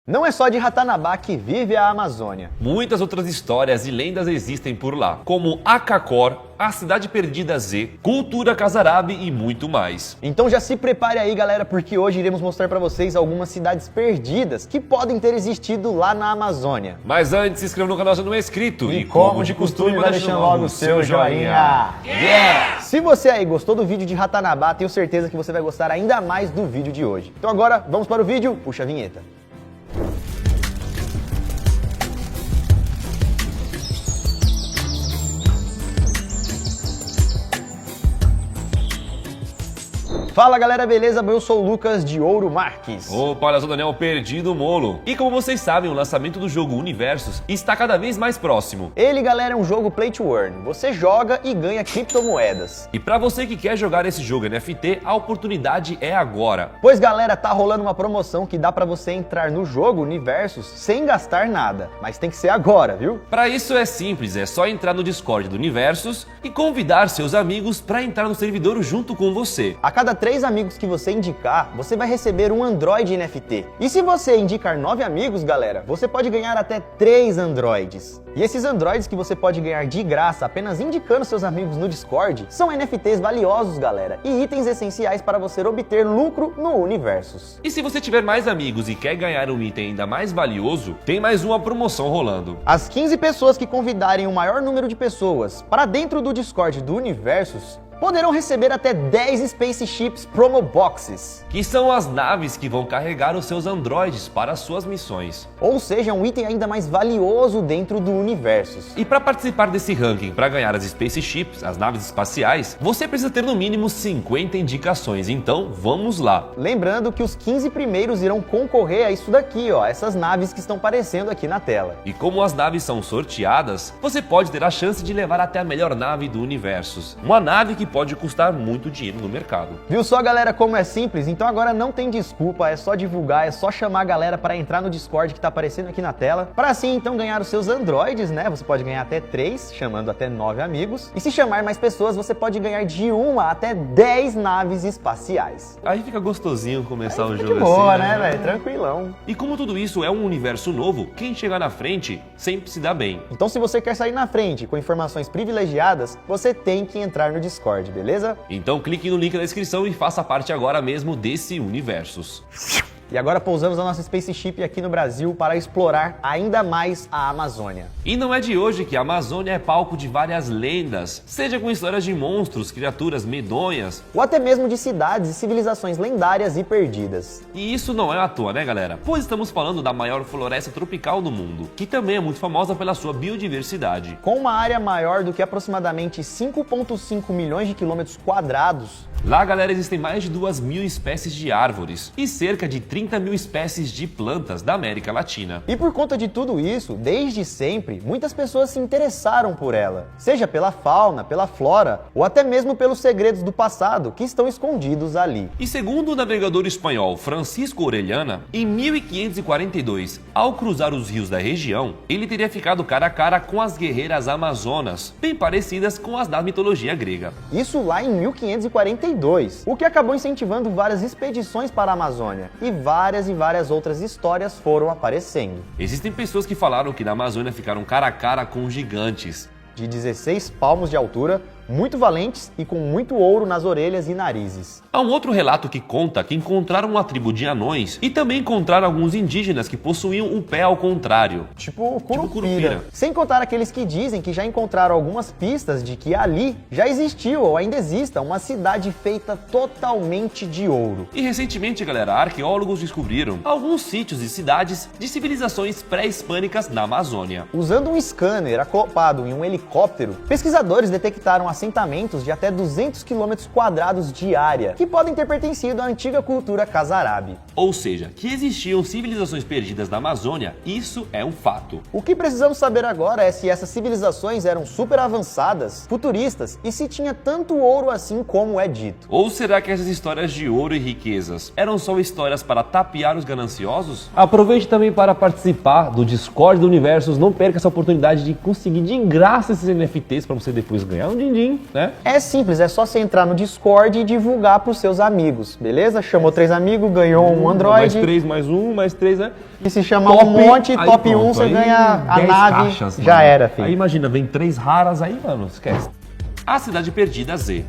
Não é só de Ratanabá que vive a Amazônia. Muitas outras histórias e lendas existem por lá, como Acacor, a Cidade Perdida Z, Cultura Casarabe e muito mais. Então já se prepare aí, galera, porque hoje iremos mostrar para vocês algumas cidades perdidas que podem ter existido lá na Amazônia. Mas antes, se inscreva no canal se não é inscrito. E como de costume, vai deixando logo o seu joinha. Yeah! Se você aí gostou do vídeo de Ratanabá, tenho certeza que você vai gostar ainda mais do vídeo de hoje. Então agora, vamos para o vídeo, puxa a vinheta. Fala galera, beleza? Eu sou o Lucas de Ouro Marques. Opa, olha só, Daniel Perdido Molo. E como vocês sabem, o lançamento do jogo Universos está cada vez mais próximo. Ele, galera, é um jogo play to earn. Você joga e ganha criptomoedas. E pra você que quer jogar esse jogo NFT, a oportunidade é agora. Pois galera, tá rolando uma promoção que dá pra você entrar no jogo Universos sem gastar nada. Mas tem que ser agora, viu? Pra isso é simples, é só entrar no Discord do Universos e convidar seus amigos pra entrar no servidor junto com você. A cada 3 amigos que você indicar, você vai receber um Android NFT. E se você indicar 9 amigos, galera, você pode ganhar até 3 Androids. E esses Androids que você pode ganhar de graça apenas indicando seus amigos no Discord, são NFTs valiosos, galera, e itens essenciais para você obter lucro no Universos. E se você tiver mais amigos e quer ganhar um item ainda mais valioso, tem mais uma promoção rolando. As 15 pessoas que convidarem o maior número de pessoas para dentro do Discord do Universos poderão receber até 10 Spaceships Promo Boxes, que são as naves que vão carregar os seus androides para as suas missões. Ou seja, um item ainda mais valioso dentro do Universos. E para participar desse ranking, para ganhar as Spaceships, as naves espaciais, você precisa ter no mínimo 50 indicações, então vamos lá. Lembrando que os 15 primeiros irão concorrer a isso daqui, ó, essas naves que estão aparecendo aqui na tela. E como as naves são sorteadas, você pode ter a chance de levar até a melhor nave do Universos. Uma nave que pode custar muito dinheiro no mercado. Viu só, galera, como é simples? Então agora não tem desculpa, é só divulgar, é só chamar a galera para entrar no Discord que tá aparecendo aqui na tela, para assim então ganhar os seus Androids, né? Você pode ganhar até 3, chamando até 9 amigos. E se chamar mais pessoas, você pode ganhar de 1 até 10 naves espaciais. Aí fica gostosinho começar o jogo de boa, assim, né, velho? Tranquilão. E como tudo isso é um universo novo, quem chegar na frente sempre se dá bem. Então se você quer sair na frente com informações privilegiadas, você tem que entrar no Discord, beleza? Então clique no link na descrição e faça parte agora mesmo desse Universos. E agora pousamos a nossa Spaceship aqui no Brasil para explorar ainda mais a Amazônia. E não é de hoje que a Amazônia é palco de várias lendas, seja com histórias de monstros, criaturas medonhas, ou até mesmo de cidades e civilizações lendárias e perdidas. E isso não é à toa, né, galera? Pois estamos falando da maior floresta tropical do mundo, que também é muito famosa pela sua biodiversidade. Com uma área maior do que aproximadamente 5,5 milhões de quilômetros quadrados, lá, galera, existem mais de 2.000 espécies de árvores e cerca de 30.000 espécies de plantas da América Latina. E por conta de tudo isso, desde sempre, muitas pessoas se interessaram por ela, seja pela fauna, pela flora, ou até mesmo pelos segredos do passado que estão escondidos ali. E segundo o navegador espanhol Francisco Orellana, em 1542, ao cruzar os rios da região, ele teria ficado cara a cara com as guerreiras amazonas, bem parecidas com as da mitologia grega. Isso lá em 1542. O que acabou incentivando várias expedições para a Amazônia, e várias outras histórias foram aparecendo. Existem pessoas que falaram que na Amazônia ficaram cara a cara com gigantes de 16 palmos de altura, muito valentes e com muito ouro nas orelhas e narizes. Há um outro relato que conta que encontraram uma tribo de anões e também encontraram alguns indígenas que possuíam o pé ao contrário. Tipo Curupira. Sem contar aqueles que dizem que já encontraram algumas pistas de que ali já existiu ou ainda exista uma cidade feita totalmente de ouro. E recentemente, galera, arqueólogos descobriram alguns sítios e cidades de civilizações pré-hispânicas na Amazônia. Usando um scanner acoplado em um helicóptero, pesquisadores detectaram assentamentos de até 200 km² de área, que podem ter pertencido à antiga cultura Casarabe. Ou seja, que existiam civilizações perdidas na Amazônia, isso é um fato. O que precisamos saber agora é se essas civilizações eram super avançadas, futuristas, e se tinha tanto ouro assim como é dito. Ou será que essas histórias de ouro e riquezas eram só histórias para tapear os gananciosos? Aproveite também para participar do Discord do Universos, não perca essa oportunidade de conseguir de graça esses NFTs para você depois ganhar um din-din din-din, né? É simples, é só você entrar no Discord e divulgar pros seus amigos, beleza? Chamou 3 amigos, ganhou um Android. Mais 3, mais 1, mais 3, né? E se chamar um monte, aí top 1, pronto, você aí ganha a 10 nave, caixas, já mano. era, filho. Aí imagina, vem 3 raras aí, mano, esquece. A Cidade Perdida Z.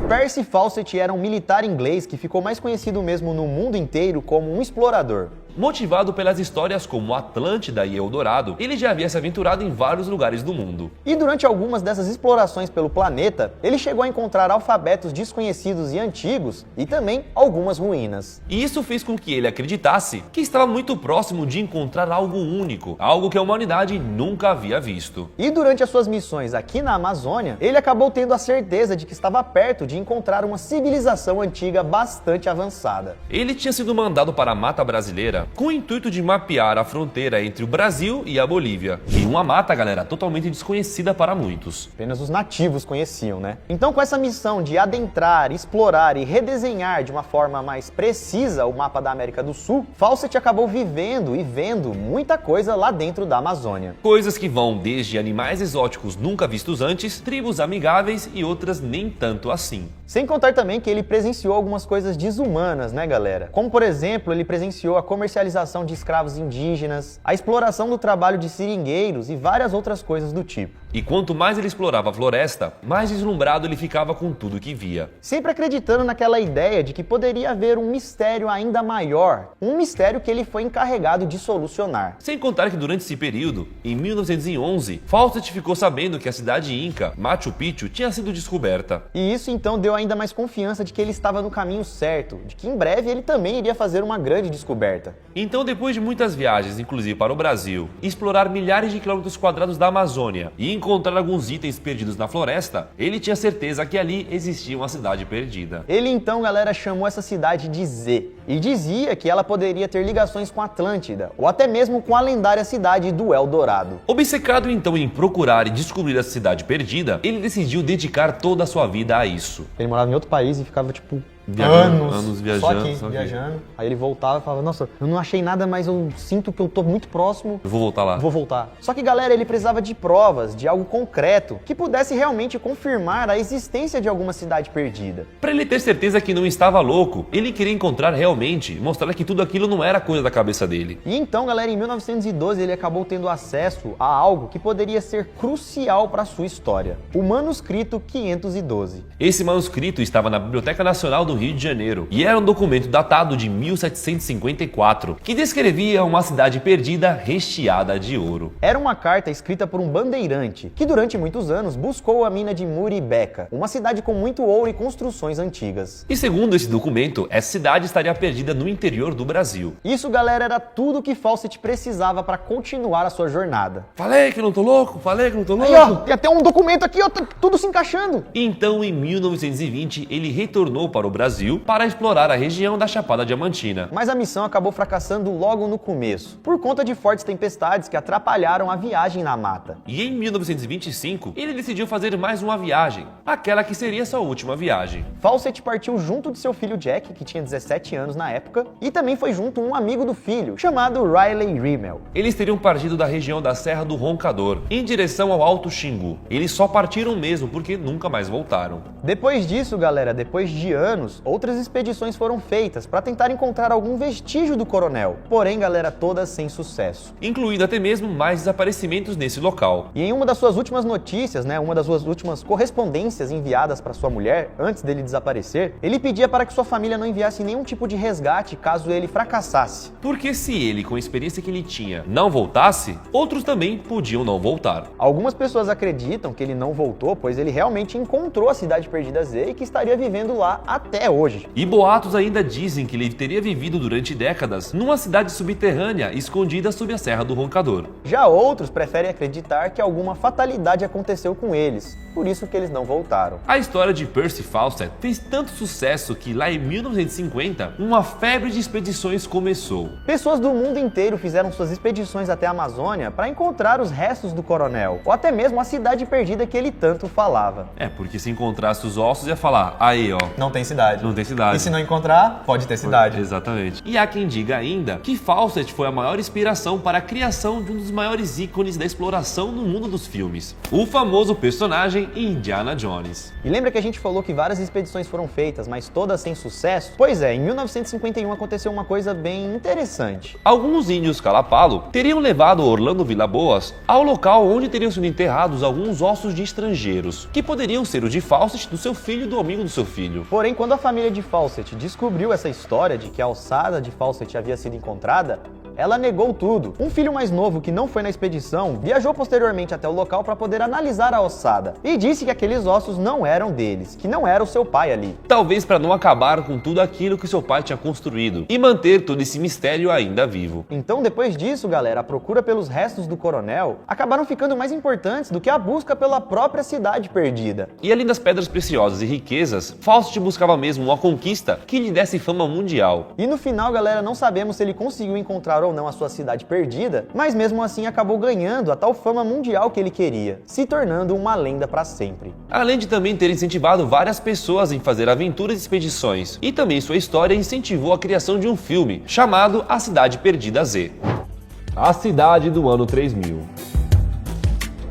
Percy Fawcett era um militar inglês que ficou mais conhecido mesmo no mundo inteiro como um explorador. Motivado pelas histórias como Atlântida e Eldorado, ele já havia se aventurado em vários lugares do mundo. E durante algumas dessas explorações pelo planeta, ele chegou a encontrar alfabetos desconhecidos e antigos e também algumas ruínas. E isso fez com que ele acreditasse que estava muito próximo de encontrar algo único, algo que a humanidade nunca havia visto. E durante as suas missões aqui na Amazônia, ele acabou tendo a certeza de que estava perto de encontrar uma civilização antiga bastante avançada. Ele tinha sido mandado para a Mata Brasileira com o intuito de mapear a fronteira entre o Brasil e a Bolívia. E uma mata, galera, totalmente desconhecida para muitos. Apenas os nativos conheciam, né? Então, com essa missão de adentrar, explorar e redesenhar de uma forma mais precisa o mapa da América do Sul, Fawcett acabou vivendo e vendo muita coisa lá dentro da Amazônia. Coisas que vão desde animais exóticos nunca vistos antes, tribos amigáveis e outras nem tanto assim. Sem contar também que ele presenciou algumas coisas desumanas, né, galera? Como, por exemplo, ele presenciou a comercialização de escravos indígenas, a exploração do trabalho de seringueiros e várias outras coisas do tipo. E quanto mais ele explorava a floresta, mais deslumbrado ele ficava com tudo que via. Sempre acreditando naquela ideia de que poderia haver um mistério ainda maior, um mistério que ele foi encarregado de solucionar. Sem contar que durante esse período, em 1911, Fawcett ficou sabendo que a cidade inca, Machu Picchu, tinha sido descoberta. E isso então deu ainda mais confiança de que ele estava no caminho certo, de que em breve ele também iria fazer uma grande descoberta. Então, depois de muitas viagens, inclusive para o Brasil, explorar milhares de quilômetros quadrados da Amazônia e encontrar alguns itens perdidos na floresta, ele tinha certeza que ali existia uma cidade perdida. Ele então, galera, chamou essa cidade de Z e dizia que ela poderia ter ligações com Atlântida ou até mesmo com a lendária cidade do Eldorado. Obcecado então em procurar e descobrir a cidade perdida, ele decidiu dedicar toda a sua vida a isso. Ele morava em outro país e ficava tipo anos viajando, só aqui, viajando. Aí ele voltava e falava, nossa, eu não achei nada, mas eu sinto que eu tô muito próximo. Eu vou voltar lá. Vou voltar. Só que, galera, ele precisava de provas, de algo concreto, que pudesse realmente confirmar a existência de alguma cidade perdida. Para ele ter certeza que não estava louco, ele queria encontrar realmente, mostrar que tudo aquilo não era coisa da cabeça dele. E então, galera, em 1912 ele acabou tendo acesso a algo que poderia ser crucial para sua história: o manuscrito 512. Esse manuscrito estava na Biblioteca Nacional do Rio de Janeiro e era um documento datado de 1754 que descrevia uma cidade perdida recheada de ouro. Era uma carta escrita por um bandeirante que durante muitos anos buscou a mina de Muribeca, uma cidade com muito ouro e construções antigas. E segundo esse documento, essa cidade estaria perdida no interior do Brasil. Isso, galera, era tudo que Fawcett precisava para continuar a sua jornada. Falei que não tô louco, falei que não tô louco. Aí, ó, tem até um documento aqui, ó, tá tudo se encaixando. Então, em 1920, ele retornou para o Brasil para explorar a região da Chapada Diamantina. Mas a missão acabou fracassando logo no começo, por conta de fortes tempestades que atrapalharam a viagem na mata. E em 1925, ele decidiu fazer mais uma viagem, aquela que seria sua última viagem. Fawcett partiu junto de seu filho Jack, que tinha 17 anos na época, e também foi junto um amigo do filho, chamado Riley Rimmel. Eles teriam partido da região da Serra do Roncador, em direção ao Alto Xingu. Eles só partiram mesmo porque nunca mais voltaram. Depois disso, galera, depois de anos, outras expedições foram feitas para tentar encontrar algum vestígio do coronel. Porém, galera, todas sem sucesso. Incluindo até mesmo mais desaparecimentos nesse local. E em uma das suas últimas notícias, uma das suas últimas correspondências enviadas para sua mulher, antes dele desaparecer, ele pedia para que sua família não enviasse nenhum tipo de resgate caso ele fracassasse. Porque se ele, com a experiência que ele tinha, não voltasse, outros também podiam não voltar. Algumas pessoas acreditam que ele não voltou, pois ele realmente encontrou a cidade perdida Z e que estaria vivendo lá até hoje. E boatos ainda dizem que ele teria vivido durante décadas numa cidade subterrânea escondida sob a Serra do Roncador. Já outros preferem acreditar que alguma fatalidade aconteceu com eles, por isso que eles não voltaram. A história de Percy Fawcett fez tanto sucesso que lá em 1950, uma febre de expedições começou. Pessoas do mundo inteiro fizeram suas expedições até a Amazônia para encontrar os restos do coronel, ou até mesmo a cidade perdida que ele tanto falava. Porque se encontrasse os ossos ia falar, aí ó, Não tem cidade. não tem cidade. E se não encontrar, pode ter cidade. Exatamente. E há quem diga ainda que Fawcett foi a maior inspiração para a criação de um dos maiores ícones da exploração no mundo dos filmes, o famoso personagem Indiana Jones. E lembra que a gente falou que várias expedições foram feitas, mas todas sem sucesso? Pois é, em 1951 aconteceu uma coisa bem interessante. Alguns índios Calapalo teriam levado Orlando Villaboas ao local onde teriam sido enterrados alguns ossos de estrangeiros, que poderiam ser o de Fawcett, do seu filho e do amigo do seu filho. Porém, quando a família de Fawcett descobriu essa história de que a ossada de Fawcett havia sido encontrada, ela negou tudo. Um filho mais novo que não foi na expedição viajou posteriormente até o local para poder analisar a ossada e disse que aqueles ossos não eram deles, que não era o seu pai ali. Talvez para não acabar com tudo aquilo que seu pai tinha construído e manter todo esse mistério ainda vivo. Então, depois disso, galera, a procura pelos restos do coronel acabaram ficando mais importantes do que a busca pela própria cidade perdida. E além das pedras preciosas e riquezas, Fawcett buscava mesmo uma conquista que lhe desse fama mundial. E no final, galera, não sabemos se ele conseguiu encontrar ou não a sua cidade perdida, mas mesmo assim acabou ganhando a tal fama mundial que ele queria, se tornando uma lenda para sempre. Além de também ter incentivado várias pessoas em fazer aventuras e expedições, e também sua história incentivou a criação de um filme chamado A Cidade Perdida Z. A cidade do ano 3000.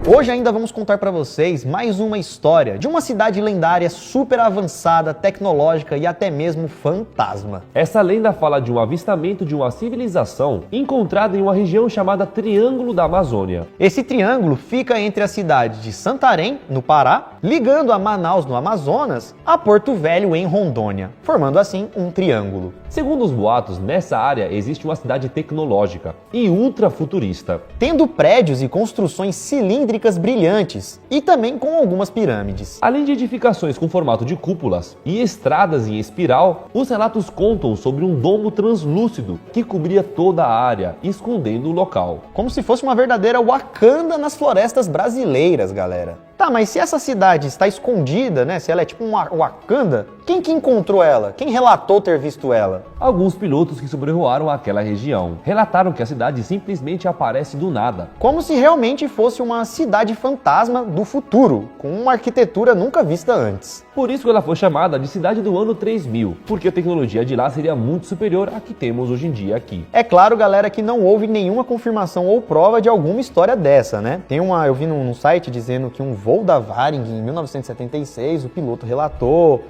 Hoje ainda vamos contar para vocês mais uma história de uma cidade lendária super avançada, tecnológica e até mesmo fantasma. Essa lenda fala de um avistamento de uma civilização encontrada em uma região chamada Triângulo da Amazônia. Esse triângulo fica entre a cidade de Santarém, no Pará, ligando a Manaus, no Amazonas, a Porto Velho, em Rondônia, formando assim um triângulo. Segundo os boatos, nessa área existe uma cidade tecnológica e ultra futurista, tendo prédios e construções cilíndricas brilhantes e também com algumas pirâmides. Além de edificações com formato de cúpulas e estradas em espiral, os relatos contam sobre um domo translúcido que cobria toda a área, escondendo o local. Como se fosse uma verdadeira Wakanda nas florestas brasileiras, galera. Tá, mas se essa cidade está escondida, né? Se ela é tipo um Wakanda, quem que encontrou ela? Quem relatou ter visto ela? Alguns pilotos que sobrevoaram aquela região relataram que a cidade simplesmente aparece do nada. Como se realmente fosse uma cidade fantasma do futuro, com uma arquitetura nunca vista antes. Por isso ela foi chamada de cidade do ano 3000, porque a tecnologia de lá seria muito superior à que temos hoje em dia aqui. É claro, galera, que não houve nenhuma confirmação ou prova de alguma história dessa, né? Eu vi num site dizendo que um voo da Varig em 1976, o piloto relatou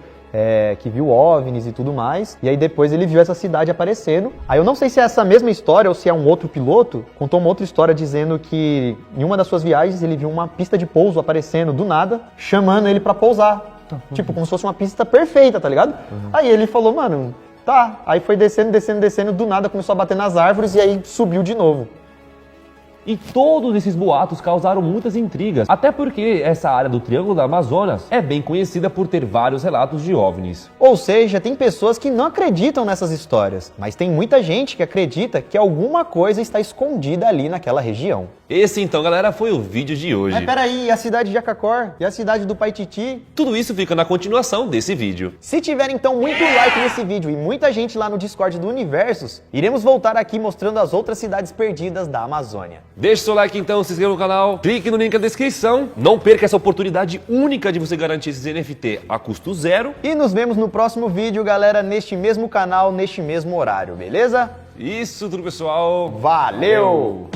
que viu OVNIs e tudo mais, e aí depois ele viu essa cidade aparecendo. Aí eu não sei se é essa mesma história ou se é um outro piloto, contou uma outra história dizendo que em uma das suas viagens ele viu uma pista de pouso aparecendo do nada, chamando ele pra pousar. Tipo, como se fosse uma pista perfeita, tá ligado? Aí ele falou, mano, tá. Aí foi descendo, do nada começou a bater nas árvores e aí subiu de novo. E todos esses boatos causaram muitas intrigas, até porque essa área do Triângulo da Amazonas é bem conhecida por ter vários relatos de OVNIs. Ou seja, tem pessoas que não acreditam nessas histórias, mas tem muita gente que acredita que alguma coisa está escondida ali naquela região. Esse então, galera, foi o vídeo de hoje. Mas peraí, e a cidade de Acacor? E a cidade do Paititi? Tudo isso fica na continuação desse vídeo. Se tiver então muito like nesse vídeo e muita gente lá no Discord do Universos, iremos voltar aqui mostrando as outras cidades perdidas da Amazônia. Deixe seu like então, se inscreva no canal, clique no link na descrição, não perca essa oportunidade única de você garantir esses NFT a custo zero. E nos vemos no próximo vídeo, galera, neste mesmo canal, neste mesmo horário, beleza? Isso tudo, pessoal. Valeu!